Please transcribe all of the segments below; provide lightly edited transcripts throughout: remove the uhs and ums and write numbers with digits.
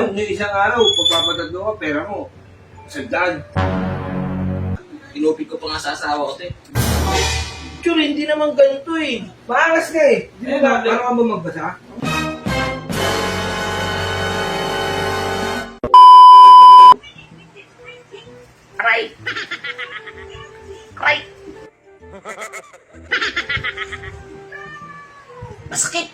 naman, yung isang araw, pagpapatatlo ka, pera mo. Sagdan. Inupit ko pa nga sa asawa ko, te. Sure, hindi naman ganito eh. Maangas ka eh. Di ba, paano ka ba magbasa? Aray! Aray! Masakit!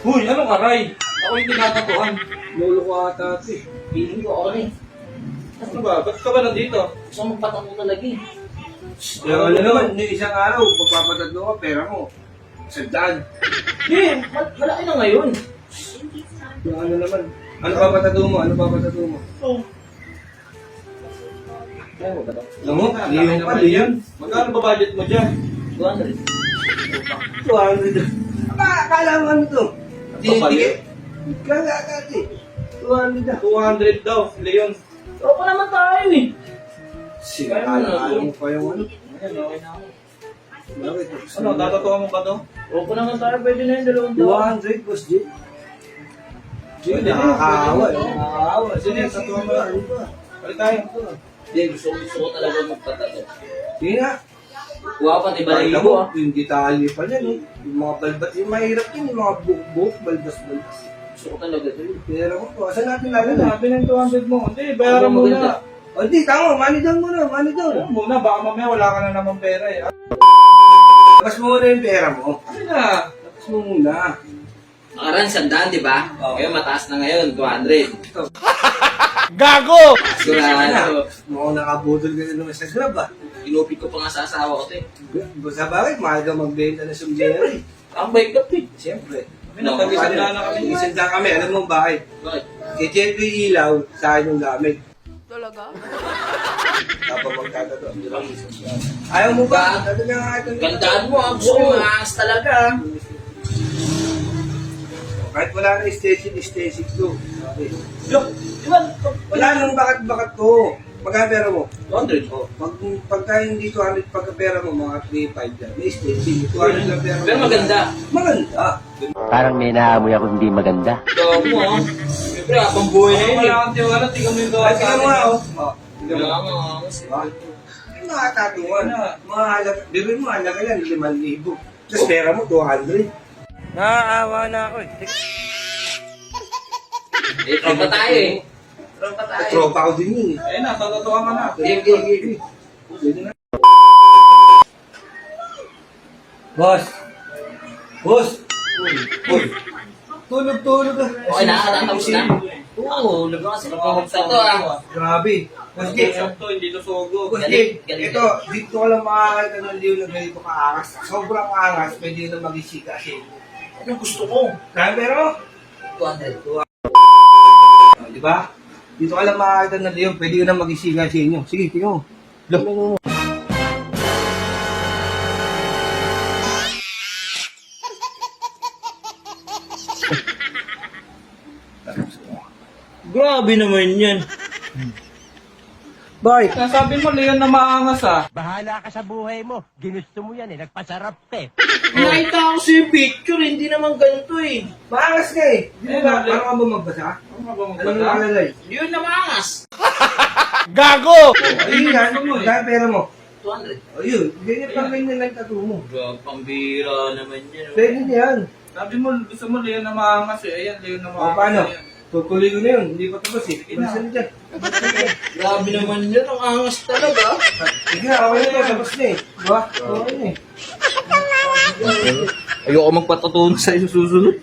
Huy, anong aray? Ako yung tinatatuan. Lolo ko ata ito eh. Feeling ko ako rin. Ano ba? Ba't ka ba nandito? Gusto mong patang mo talaga eh. Pero ano naman, yung isang araw, pagpapatatlo ka, pera mo. Sagdan. Eh, malaki na ngayon. Yung ano naman. Ano papatato mo? Ano papatato mo? Oh. Kaya mo ba ito? Alam mo, liyon pa, liyon. Magkano ba budget mo dyan? 200. 200. Akala mo ano to? Papalit? Kala kasi. 200 na. 200 daw, Leon. Opo naman tayo eh. Sige, akala mo pa yung ano. Ayan, okay na ako. Bakit? Ano, tatatuan mo ba to? Opo naman tayo, pwede na yung 200 taon. 200, boss Jay. Jay, Pwede na, nakakaawa. pwede na. Nakakaawa. Sige, tatuan mo lang. Balik tayo. Hindi, gusto ko talaga magpatato. Sige nga. Kuha pa, tiba Alam lang mo, mo. yung detalye pa yan, eh. Yung mga balbat, yung mahirap yun, yung mga buhok, balbas-balbas. Gusto ko talaga ito eh. Pero ko, asan natin Ano lalo na, na? sabi ng 200 mo. Hindi, bayaran Ano mo maganda? na. O di, tama, money down muna, money down. Ayan muna, baka mamaya wala ka na naman pera eh. Labas mo muna yung pera mo. Ano na? Labas mo muna. Nakaraan, 100, di ba? Oo. Ngayon, mataas na ngayon, 200. Gago! Sigurado. Mukhang nakabudol ka na naman sa grab ah. Inupit ko pa nga sa asawa ko, te. Sa bakit, mahal ka magbenta ng sumjera eh. Ang bike up eh. Siyempre. Kami napag-isanda na kami. Isanda kami, alam mo bakit? Bakit? Si Chen ko yung ilaw, sa akin yung gamit. Talaga? Tapos magkagato. Ayaw mo ba? Tato na nga ito. Gandaan mo, ang gusto ko maangas talaga. Kahit wala na station to. Okay. Look, di ba? Wala nang bakat-bakat to. Magkano pera mo? 200. Oh, pagka hindi 200 pagka pera mo, mga 3-5 dyan. May station. 200 lang pera mo. Pero maganda. Maganda. Parang may naamoy ako hindi maganda. Ito mo, ah. Siyempre, habang buhay na yun Wala eh. kang tiwala, tingnan mo yung gawa Ay, sa tingnan mo atin. nga, oh. Oh, tingnan mo. Wala nga, angas eh. Diba? Yung mga tatuan, mga halak, bibig mo halak yan, 5,000. Tapos pera mo, 200. Naaawa na ako eh. Eh, tropa tayo eh. Tropa tayo. Tropa ko din yun eh. Ayun na, tatatuan ka na. Okay. Pwede na. Boss! Boss! Uy! Tulog ka. Okay na, natapos na. Oo, lagyan kasi magpapagsato ah. Grabe. Boss Jake, Sakto, hindi to sogo. Boss Jake, Galing. ito, dito ka lang makakita ng liw na ganito ka-angas. Sobrang angas, pwede na mag-isika siya. Anong gusto mo? Kaya pero, 200. di ba? Dito ka lang makakita ng liw, pwede ka na mag-isika sa inyo. Sige, tingnan mo. Look. Grabe naman yan. Bakit? Sabi mo, Leon na maangas ah. Bahala ka sa buhay mo. Ginusto mo yan eh. Nagpasarap ka eh. Nakita ko sa picture, hindi naman ganito eh. Maangas ka eh. Di ba? Eh, Paano ka ba magbasa? Ano ka ba Ano magbasa? nakalagay? Yun na maangas. Gago! Ayun yan. Kaya pera mo. 200. O yun, ganyan pa ganyan lang tattoo mo. Grabe, pambira naman yan. Pwede na yan. Sabi mo, gusto mo Leon na maangas eh. Ayan, Leon na O maangas. paano? Ayan. Tutuloy ko na yun. Hindi pa tapos eh. Bilisan na dyan. Grabe naman yun, ang angas talaga. Sige na, okay na to. Tapos na eh. Diba? Okay na eh. Ayoko magpatatuon sa susunod.